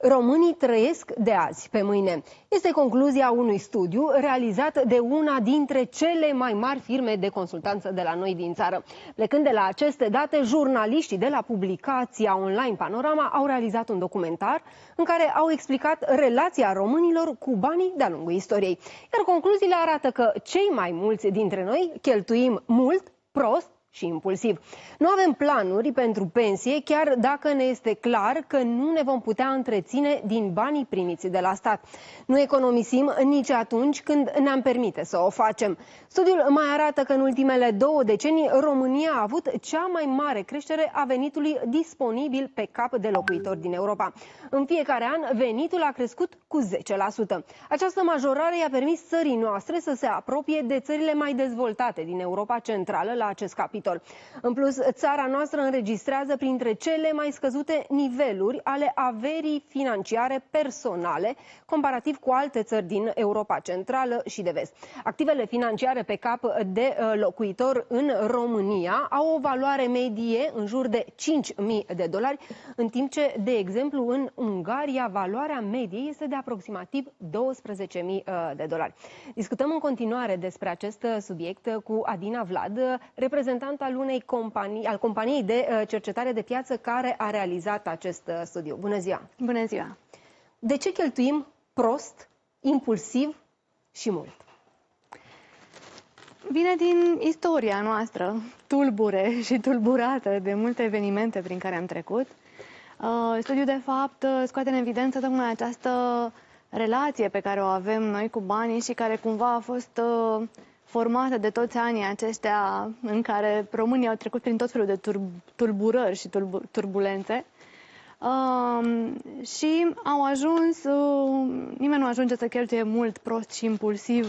Românii trăiesc de azi pe mâine. Este concluzia unui studiu realizat de una dintre cele mai mari firme de consultanță de la noi din țară. Plecând de la aceste date, jurnaliștii de la publicația online Panorama au realizat un documentar în care au explicat relația românilor cu banii de-a lungul istoriei. Iar concluziile arată că cei mai mulți dintre noi cheltuim mult, prost și impulsiv. Nu avem planuri pentru pensie, chiar dacă ne este clar că nu ne vom putea întreține din banii primiți de la stat. Nu economisim nici atunci când ne-am permite să o facem. Studiul mai arată că în ultimele 2 decenii România a avut cea mai mare creștere a venitului disponibil pe cap de locuitor din Europa. În fiecare an, venitul a crescut cu 10%. Această majorare i-a permis țării noastre să se apropie de țările mai dezvoltate din Europa Centrală la acest capitol. În plus, țara noastră înregistrează printre cele mai scăzute niveluri ale averii financiare personale, comparativ cu alte țări din Europa Centrală și de Vest. Activele financiare pe cap de locuitor în România au o valoare medie în jur de $5.000, în timp ce, de exemplu, în Ungaria, valoarea medie este de aproximativ $12.000. Discutăm în continuare despre acest subiect cu Adina Vlad, reprezentant al companiei de cercetare de piață care a realizat acest studiu. Bună ziua! Bună ziua! De ce cheltuim prost, impulsiv și mult? Vine din istoria noastră, tulbure și tulburată de multe evenimente prin care am trecut. Studiul, de fapt, scoate în evidență tocmai această relație pe care o avem noi cu banii și care cumva a fost formată de toți anii aceștia în care românii au trecut prin tot felul de tulburări și turbulențe. Și au ajuns, nimeni nu ajunge să cheltuie mult, prost și impulsiv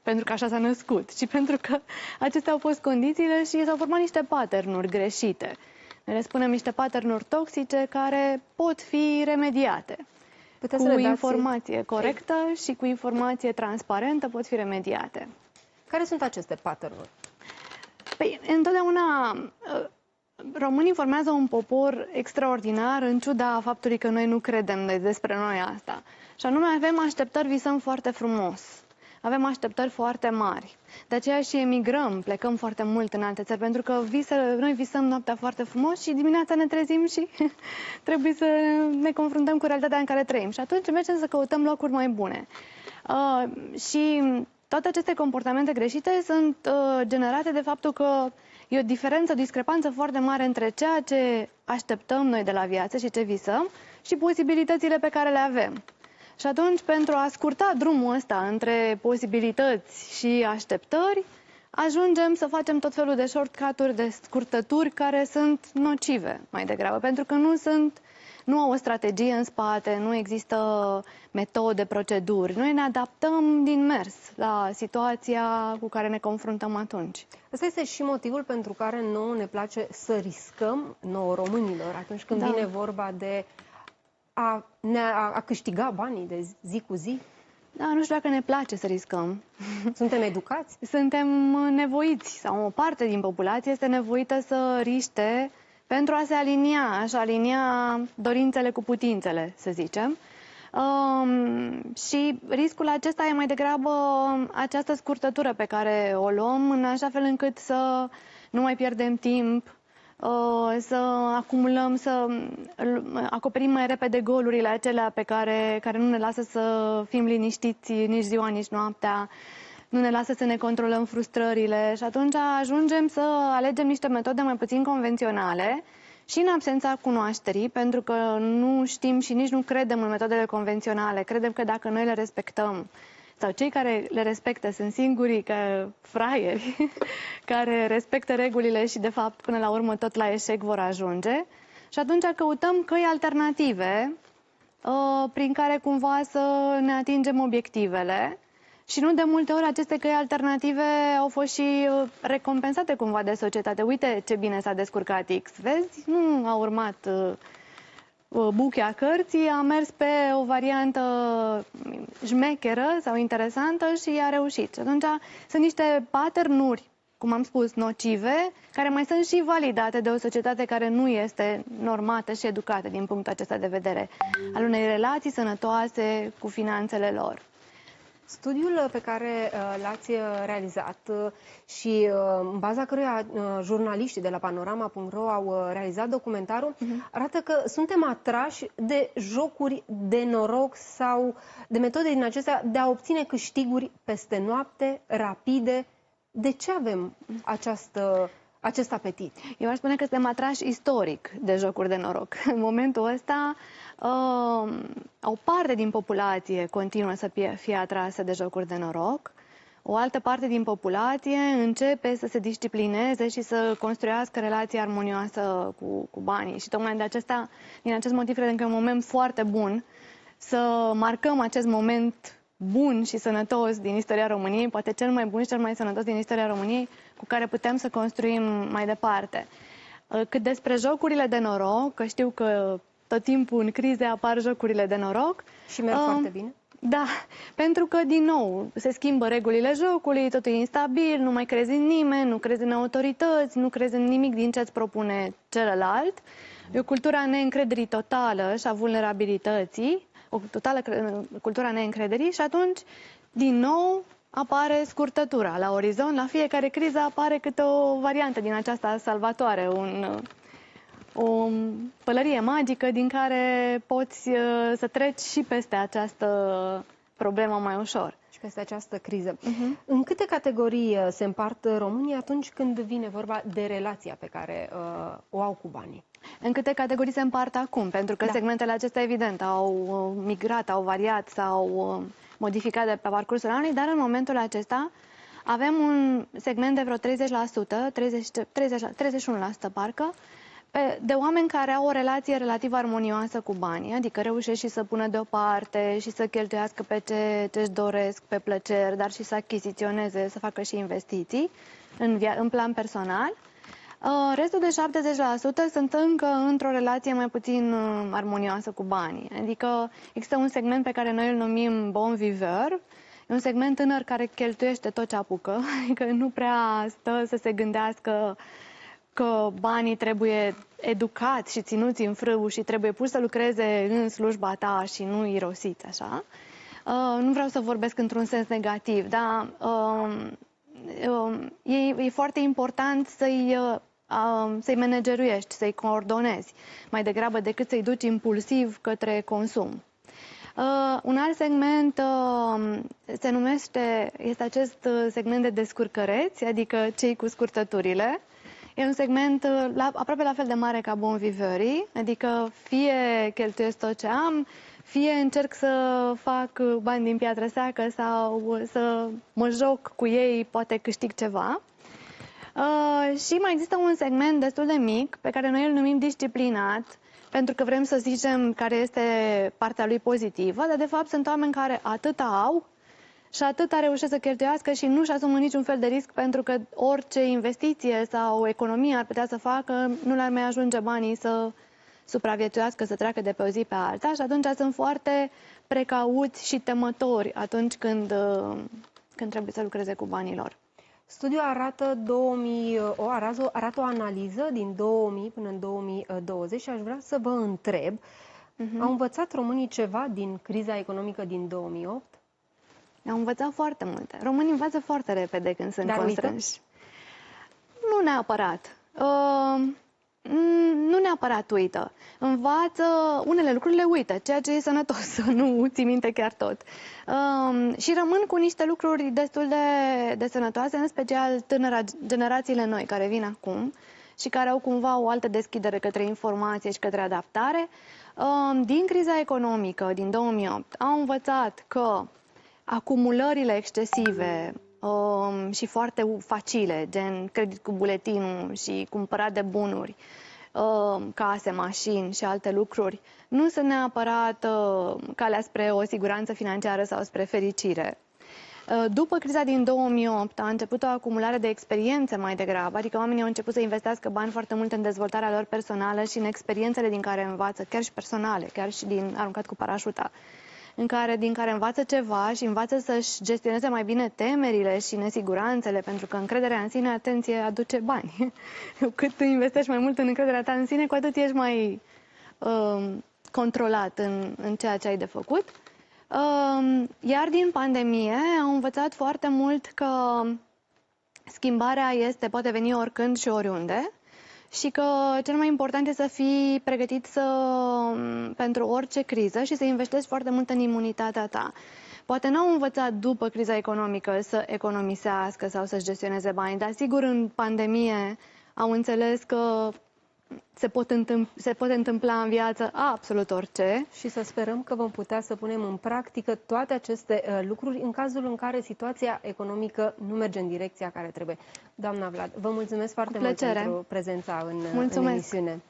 pentru că așa s-a născut, ci pentru că acestea au fost condițiile și s-au format niște pattern-uri greșite. Noi le spunem niște pattern-uri toxice care pot fi remediate. Cu informație corectă și cu informație transparentă pot fi remediate. Care sunt aceste pattern-uri? Păi, întotdeauna românii formează un popor extraordinar în ciuda faptului că noi nu credem despre noi asta. Și anume avem așteptări, visăm foarte frumos. Avem așteptări foarte mari. De aceea și emigrăm, plecăm foarte mult în alte țări, pentru că noi visăm noaptea foarte frumos și dimineața ne trezim și trebuie să ne confruntăm cu realitatea în care trăim. Și atunci mergem să căutăm locuri mai bune. Și toate aceste comportamente greșite sunt generate de faptul că e o diferență, o discrepanță foarte mare între ceea ce așteptăm noi de la viață și ce visăm și posibilitățile pe care le avem. Și atunci, pentru a scurta drumul ăsta între posibilități și așteptări, ajungem să facem tot felul de shortcut-uri, de scurtături care sunt nocive mai degrabă, pentru că nu au o strategie în spate, nu există metode, proceduri. Noi ne adaptăm din mers la situația cu care ne confruntăm atunci. Ăsta este și motivul pentru care nouă ne place să riscăm, nouă românilor, atunci când vine vorba de a câștiga banii de zi cu zi. Da, nu știu dacă ne place să riscăm. Suntem educați? Suntem nevoiți, sau o parte din populație este nevoită să riște pentru a se alinia dorințele cu putințele, să zicem. Și riscul acesta e mai degrabă această scurtătură pe care o luăm, în așa fel încât să nu mai pierdem timp, să acumulăm, să acoperim mai repede golurile acelea care nu ne lasă să fim liniștiți nici ziua, nici noaptea, nu ne lasă să ne controlăm frustrările și atunci ajungem să alegem niște metode mai puțin convenționale și în absența cunoașterii, pentru că nu știm și nici nu credem în metodele convenționale. Credem că dacă noi le respectăm, sau cei care le respectă sunt singurii fraieri care respectă regulile și, de fapt, până la urmă tot la eșec vor ajunge. Și atunci căutăm căi alternative prin care cumva să ne atingem obiectivele. Și nu de multe ori aceste căi alternative au fost și recompensate cumva de societate. Uite ce bine s-a descurcat X. Vezi? Nu a urmat buchea cărții, a mers pe o variantă șmecheră sau interesantă și a reușit. Și atunci sunt niște pattern-uri cum am spus, nocive, care mai sunt și validate de o societate care nu este normată și educată din punctul acesta de vedere, al unei relații sănătoase cu finanțele lor. Studiul pe care l-ați realizat și în baza căruia jurnaliștii de la Panorama.ro au realizat documentarul arată că suntem atrași de jocuri de noroc sau de metode din acestea de a obține câștiguri peste noapte, rapide. De ce avem acest apetit? Eu aș spune că suntem atrași istoric de jocuri de noroc. În momentul ăsta, o parte din populație continuă să fie atrasă de jocuri de noroc. O altă parte din populație începe să se disciplineze și să construiască relații armonioasă cu banii. Și tocmai din acest motiv, cred că e un moment foarte bun să marcăm acest moment bun și sănătos din istoria României, poate cel mai bun și cel mai sănătos din istoria României, cu care putem să construim mai departe. Cât despre jocurile de noroc, că știu că tot timpul în crize apar jocurile de noroc. Și merg foarte bine? Da, pentru că, din nou, se schimbă regulile jocului, totul e instabil, nu mai crezi în nimeni, nu crezi în autorități, nu crezi în nimic din ce îți propune celălalt. E o cultură a neîncrederii totală și a vulnerabilității, o totală cultură a neîncrederii și atunci, din nou, apare scurtătura la orizont. La fiecare criză apare câte o variantă din aceasta salvatoare, o pălărie magică din care poți să treci și peste această problemă mai ușor. Și peste această criză. În câte categorii se împart românii atunci când vine vorba de relația pe care o au cu banii? În câte categorii se împart acum? Pentru că segmentele acestea, evident, au migrat, au variat, s-au modificat de pe parcursul anului, dar în momentul acesta avem un segment de vreo 31% parcă, de oameni care au o relație relativ armonioasă cu banii, adică reușesc și să pună deoparte și să cheltuiască pe ce-și doresc, pe plăceri, dar și să achiziționeze, să facă și investiții în plan personal. Restul de 70% sunt încă într-o relație mai puțin armonioasă cu banii. Adică există un segment pe care noi îl numim bon viveur. E un segment tânăr care cheltuiește tot ce apucă, adică nu prea stă să se gândească că banii trebuie educați și ținuți în frâu și trebuie pus să lucreze în slujba ta și nu irosiți, așa. Nu vreau să vorbesc într-un sens negativ, dar e foarte important să-i manageruiești, să-i coordonezi, mai degrabă decât să-i duci impulsiv către consum. Un alt segment este acest segment de descurcăreți, adică cei cu scurtăturile. E un segment aproape la fel de mare ca bon viveurii, adică fie cheltuiesc tot ce am, fie încerc să fac bani din piatră seacă sau să mă joc cu ei, poate câștig ceva. Și mai există un segment destul de mic, pe care noi îl numim disciplinat, pentru că vrem să zicem care este partea lui pozitivă, dar de fapt sunt oameni care atâta au și atâta reușesc să cheltuiască și nu-și asumă niciun fel de risc, pentru că orice investiție sau economie ar putea să facă, nu le-ar mai ajunge banii să supraviețuiască, să treacă de pe o zi pe alta și atunci sunt foarte precauți și temători atunci când trebuie să lucreze cu banii lor. Studiul arată o analiză din 2000 până în 2020 și aș vrea să vă întreb, au învățat românii ceva din criza economică din 2008? Au învățat foarte multe. Românii învață foarte repede când sunt constrânși. Nu neapărat. Nu neapărat uită. Învață, unele lucruri le uită, ceea ce e sănătos, să nu ții minte chiar tot. Și rămân cu niște lucruri destul de sănătoase, în special generațiile noi care vin acum și care au cumva o altă deschidere către informație și către adaptare. Din criza economică din 2008 au învățat că acumulările excesive și foarte facile, gen credit cu buletinul și cumpărat de bunuri, case, mașini și alte lucruri, nu sunt neapărat calea spre o siguranță financiară sau spre fericire. După criza din 2008 a început o acumulare de experiențe mai degrabă, adică oamenii au început să investească bani foarte mult în dezvoltarea lor personală și în experiențele din care învață, chiar și personale, chiar și din aruncat cu parașuta. din care învață ceva și învață să-și gestioneze mai bine temerile și nesiguranțele, pentru că încrederea în sine, atenție, aduce bani. Cât investești mai mult în încrederea ta în sine, cu atât ești mai controlat în ceea ce ai de făcut. Iar din pandemie am învățat foarte mult că schimbarea poate veni oricând și oriunde și că cel mai important este să fii pregătit pentru orice criză și să investești foarte mult în imunitatea ta. Poate n-au învățat după criza economică să economisească sau să-și gestioneze bani, dar sigur în pandemie au înțeles că se poate întâmpla în viață absolut orice. Și să sperăm că vom putea să punem în practică toate aceste lucruri în cazul în care situația economică nu merge în direcția care trebuie. Doamna Vlad, vă mulțumesc foarte mult pentru prezența în emisiune.